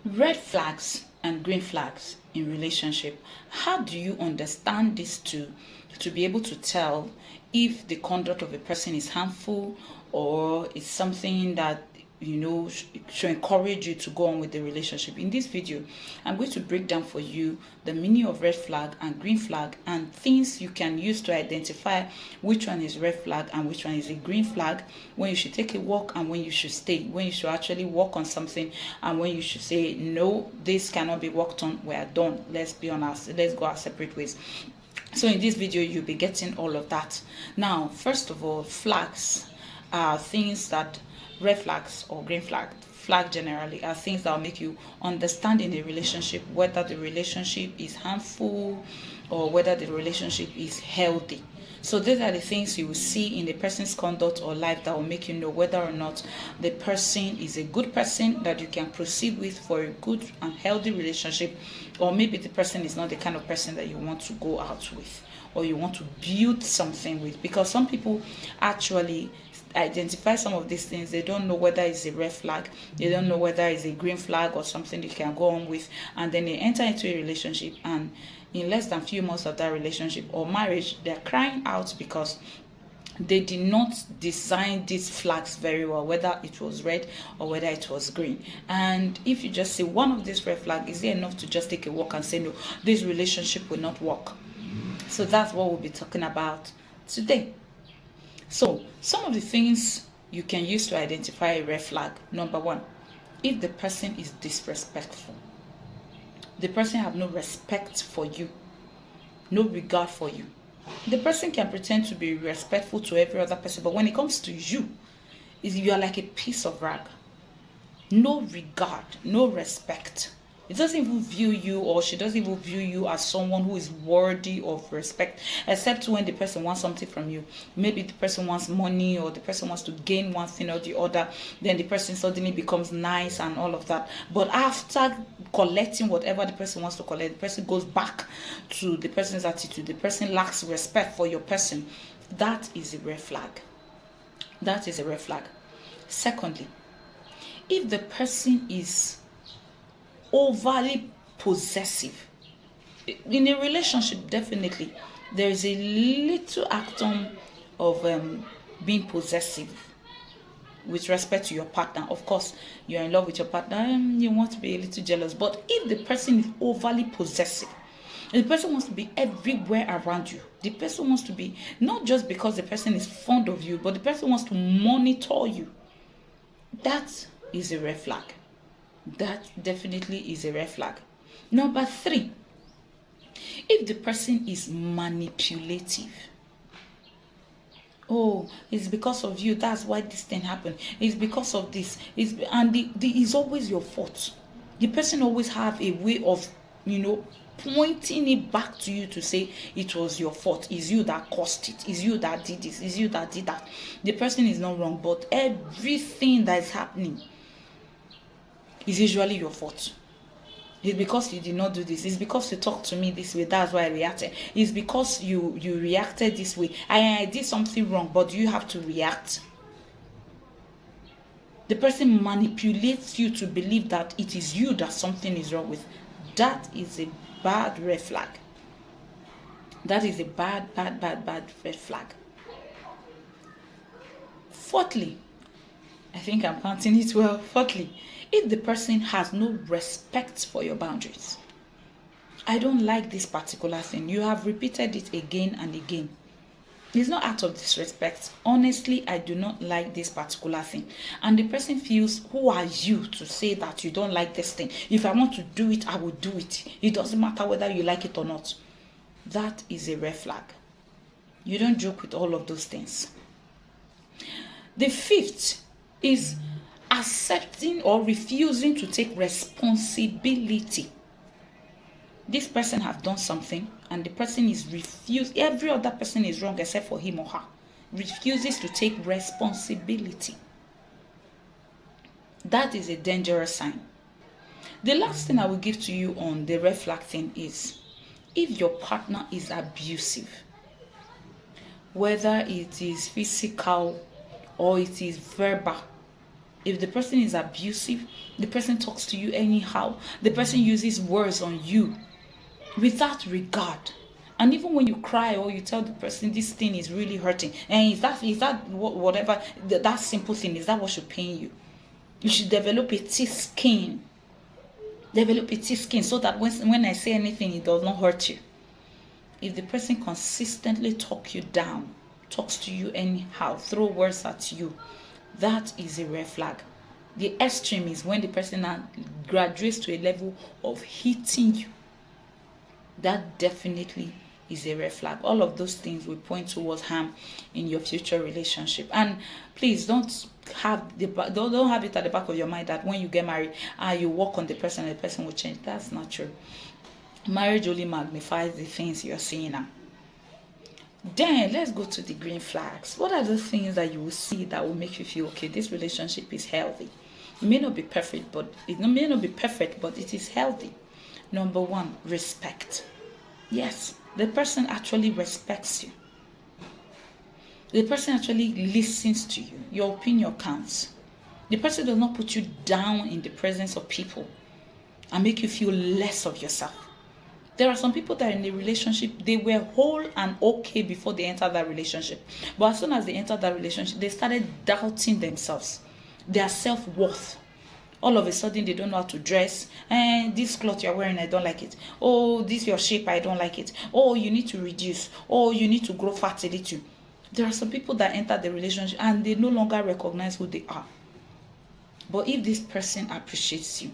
Red flags and green flags in relationship. How do you understand these two to be able to tell if the conduct of a person is harmful or it's something that should encourage you to go on with the relationship? In this video, I'm going to break down for you the meaning of red flag and green flag and things you can use to identify which one is red flag and which one is a green flag, when you should take a walk and when you should stay, when you should actually work on something and when you should say no, this cannot be worked on, we are done, let's go our separate ways. So in this video you'll be getting all of that. Now, first of all, flags are things that red flags or green flag generally are things that will make you understand in a relationship whether the relationship is harmful or whether the relationship is healthy. So these are the things you will see in a person's conduct or life that will make you know whether or not the person is a good person that you can proceed with for a good and healthy relationship, or maybe the person is not the kind of person that you want to go out with or you want to build something with. Because some people actually identify some of these things, they don't know whether it's a red flag, they don't know whether it's a green flag or something they can go on with, and then they enter into a relationship, and in less than few months of that relationship or marriage, they're crying out because they did not design these flags very well, whether it was red or whether it was green. And if you just see one of these red flags, is it enough to just take a walk and say no, this relationship will not work? So that's what we'll be talking about today. So some of the things you can use to identify a red flag. Number one, if the person is disrespectful, the person have no respect for you, no regard for you. The person can pretend to be respectful to every other person, but when it comes to you, you are like a piece of rag. No regard, no respect. It doesn't even view you, or she doesn't even view you as someone who is worthy of respect, except when the person wants something from you. Maybe the person wants money, or the person wants to gain one thing or the other, then the person suddenly becomes nice and all of that. But after collecting whatever the person wants to collect, the person goes back to the person's attitude. The person lacks respect for your person. That is a red flag. That is a red flag. Secondly, if the person is overly possessive in a relationship, definitely there is a little atom of being possessive with respect to your partner. Of course, you're in love with your partner, you want to be a little jealous. But if the person is overly possessive, the person wants to be everywhere around you, the person wants to be, not just because the person is fond of you, but the person wants to monitor you, that is a red flag. That definitely is a red flag. Number three, if the person is manipulative. Oh, it's because of you, that's why this thing happened. It's because of this. It's always your fault. The person always have a way of, pointing it back to you to say it was your fault. It's you that caused it. It's you that did this. It's you that did that. The person is not wrong, but everything that is happening is usually your fault. It's because you did not do this. It's because you talked to me this way. That's why I reacted. It's because you reacted this way. I did something wrong, but you have to react. The person manipulates you to believe that it is you that something is wrong with. That is a bad red flag. That is a bad red flag. Fourthly, I think I'm counting it well. Fourthly, if the person has no respect for your boundaries. I don't like this particular thing. You have repeated it again and again. It's not out of disrespect. Honestly, I do not like this particular thing. And the person feels, who are you to say that you don't like this thing? If I want to do it, I will do it. It doesn't matter whether you like it or not. That is a red flag. You don't joke with all of those things. The fifth is accepting or refusing to take responsibility. This person have done something and the person is refused. Every other person is wrong except for him or her. Refuses to take responsibility. That is a dangerous sign. The last thing I will give to you on the red flag thing is if your partner is abusive, whether it is physical or it is verbal, If the person is abusive, the person talks to you anyhow, the person uses words on you without regard. And even when you cry or you tell the person this thing is really hurting, and is that whatever that simple thing, is that what should pain you? You should develop a thick skin. Develop a thick skin so that when I say anything, it does not hurt you. If the person consistently talks you down, talks to you anyhow, throw words at you, that is a red flag. The extreme is when the person now graduates to a level of hitting you. That definitely is a red flag. All of those things will point towards harm in your future relationship. And please don't have it at the back of your mind that when you get married, you work on the person and the person will change. That's not true. Marriage only magnifies the things you're seeing now. Then let's go to the green flags. What are the things that you will see that will make you feel okay? This relationship is healthy. It may not be perfect, but it is healthy. Number one, respect. Yes, the person actually respects you. The person actually listens to you. Your opinion counts. The person does not put you down in the presence of people and make you feel less of yourself. There are some people that in a relationship, they were whole and okay before they entered that relationship. But as soon as they entered that relationship, they started doubting themselves, their self-worth. All of a sudden, they don't know how to dress. And this cloth you're wearing, I don't like it. Oh, this your shape, I don't like it. Oh, you need to reduce. Oh, you need to grow fat a little. There are some people that enter the relationship and they no longer recognize who they are. But if this person appreciates you,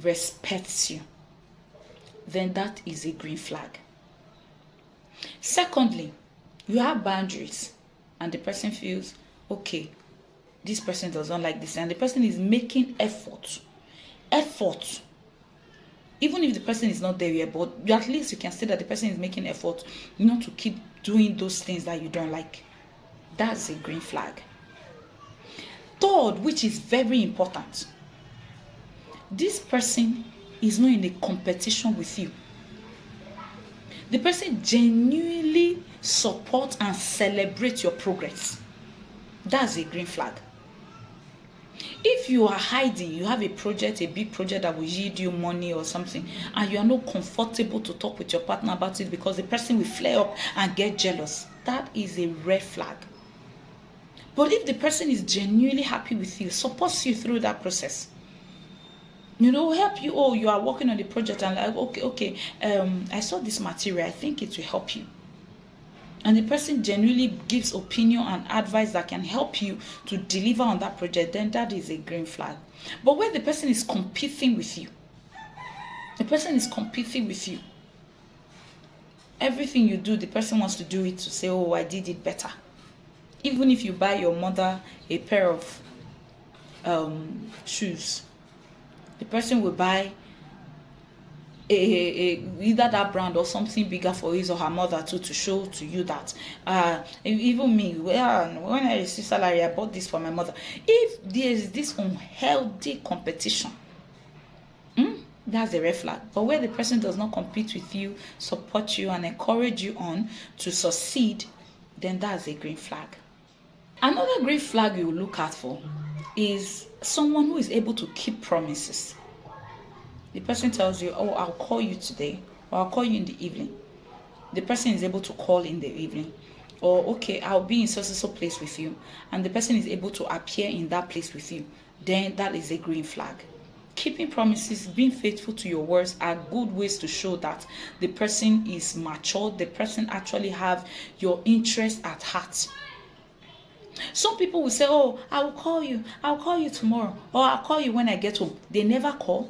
respects you, then that is a green flag. Secondly, you have boundaries and the person feels, okay, this person doesn't like this, and the person is making effort. Even if the person is not there yet, but at least you can say that the person is making effort not to keep doing those things that you don't like. That's a green flag. Third, which is very important, this person is not in a competition with you. The person genuinely supports and celebrates your progress. That's a green flag. If you are hiding, you have a big project that will yield you money or something, and you are not comfortable to talk with your partner about it because the person will flare up and get jealous, that is a red flag. But if the person is genuinely happy with you, supports you through that process, help you. Oh, you are working on the project and like, okay, I saw this material, I think it will help you. And the person genuinely gives opinion and advice that can help you to deliver on that project, then that is a green flag. But when the person is competing with you, everything you do, the person wants to do it to say, oh, I did it better. Even if you buy your mother a pair of shoes, the person will buy either that brand or something bigger for his or her mother too, to show to you that even me, when I received salary, I bought this for my mother. If there is this unhealthy competition, that's a red flag. But where the person does not compete with you, support you and encourage you on to succeed, then that's a green flag. Another green flag you look out for is someone who is able to keep promises. The person tells you, oh, I'll call you today, or I'll call you in the evening. The person is able to call in the evening. Or, okay, I'll be in so place with you, and the person is able to appear in that place with you. Then that is a green flag. Keeping promises, being faithful to your words are good ways to show that the person is mature, the person actually have your interest at heart. Some people will say, oh, I'll call you tomorrow, or I'll call you when I get home. They never call.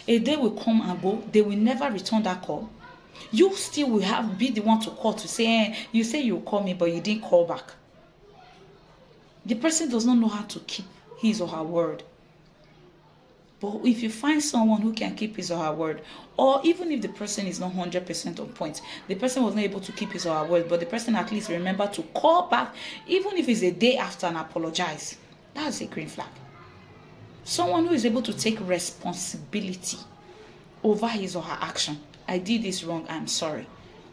A day will come and go, they will never return that call. You still will be the one to call to say, you say you'll call me, but you didn't call back. The person does not know how to keep his or her word. But if you find someone who can keep his or her word, or even if the person is not 100% on point, the person was not able to keep his or her word, but the person at least remember to call back, even if it's a day after, and apologize, that's a green flag. Someone who is able to take responsibility over his or her action. I did this wrong, I'm sorry.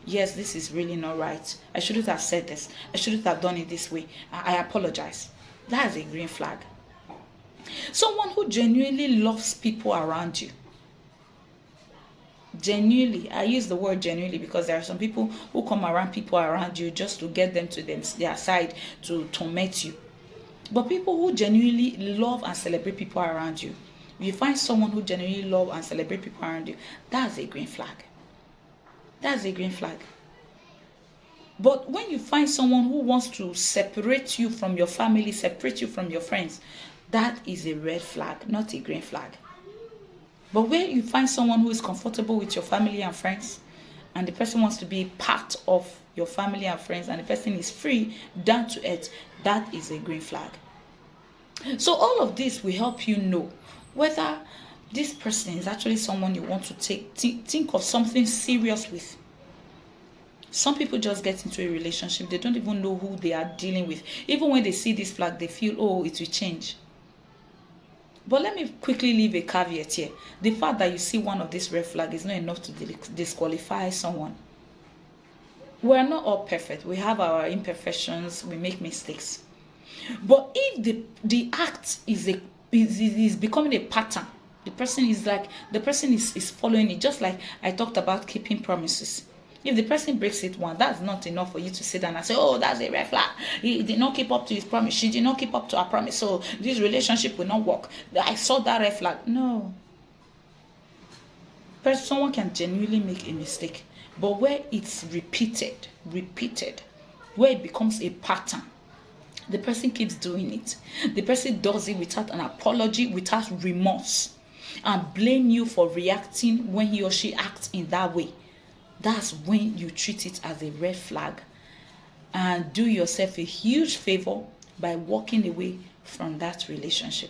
Yes, this is really not right. I shouldn't have said this. I shouldn't have done it this way. I apologize. That's a green flag. Someone who genuinely loves people around you. Genuinely, I use the word genuinely because there are some people who come around people around you just to get them to their side to torment you. But people who genuinely love and celebrate people around you, if you find someone who genuinely love and celebrate people around you, that's a green flag. That's a green flag. But when you find someone who wants to separate you from your family, separate you from your friends, that is a red flag, not a green flag. But when you find someone who is comfortable with your family and friends, and the person wants to be part of your family and friends, and the person is free, down to earth, that is a green flag. So all of this will help you know whether this person is actually someone you want to think of something serious with. Some people just get into a relationship, they don't even know who they are dealing with. Even when they see this flag, they feel, oh, it will change. But let me quickly leave a caveat here. The fact that you see one of these red flags is not enough to disqualify someone. We're not all perfect. We have our imperfections. We make mistakes. But if the act is becoming a pattern, the person is following it, just like I talked about keeping promises. If the person breaks it once, that's not enough for you to sit down and say, oh, that's a red flag. He did not keep up to his promise. She did not keep up to her promise. So this relationship will not work. I saw that red flag. No. Someone can genuinely make a mistake. But where it's repeated, where it becomes a pattern, the person keeps doing it. The person does it without an apology, without remorse, and blame you for reacting when he or she acts in that way. That's when you treat it as a red flag and do yourself a huge favor by walking away from that relationship.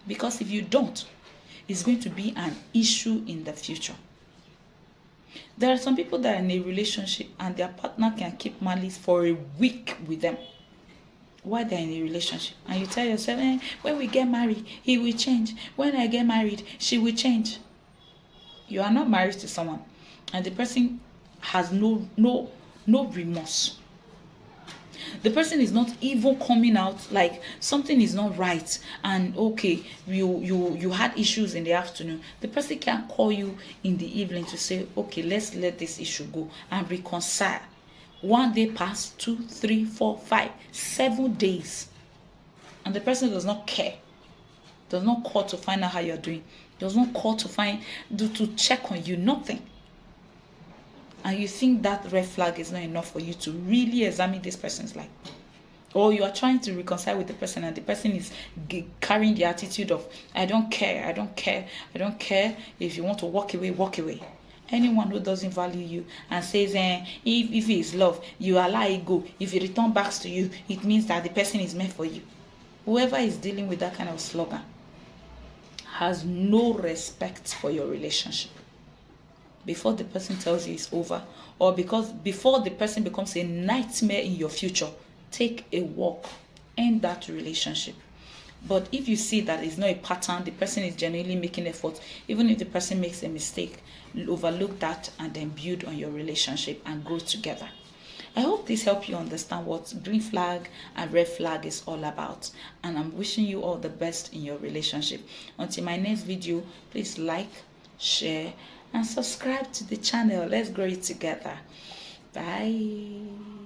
Because if you don't, it's going to be an issue in the future. There are some people that are in a relationship and their partner can keep malice for a week with them while they're in a relationship. And you tell yourself, when we get married, he will change. When I get married, she will change. You are not married to someone, and the person has no remorse. The person is not even coming out like something is not right, and okay, you had issues in the afternoon. The person can call you in the evening to say, okay, let's let this issue go and reconcile. 1 day pass, 2, 3, 4, 5, 7 days, and the person does not care, does not call to find out how you're doing, does not call to check on you, nothing. And you think that red flag is not enough for you to really examine this person's life. Or you are trying to reconcile with the person and the person is carrying the attitude of, I don't care. If you want to walk away, walk away. Anyone who doesn't value you and says, if it is love, you allow it go. If it return back to you, it means that the person is meant for you. Whoever is dealing with that kind of slogan has no respect for your relationship. Before the person tells you it's over, or before the person becomes a nightmare in your future, take a walk, end that relationship. But if you see that it's not a pattern, the person is genuinely making effort, even if the person makes a mistake, overlook that and then build on your relationship and grow together. I hope this helped you understand what green flag and red flag is all about, and I'm wishing you all the best in your relationship. Until my next video, please like, share, and subscribe to the channel. Let's grow it together. Bye.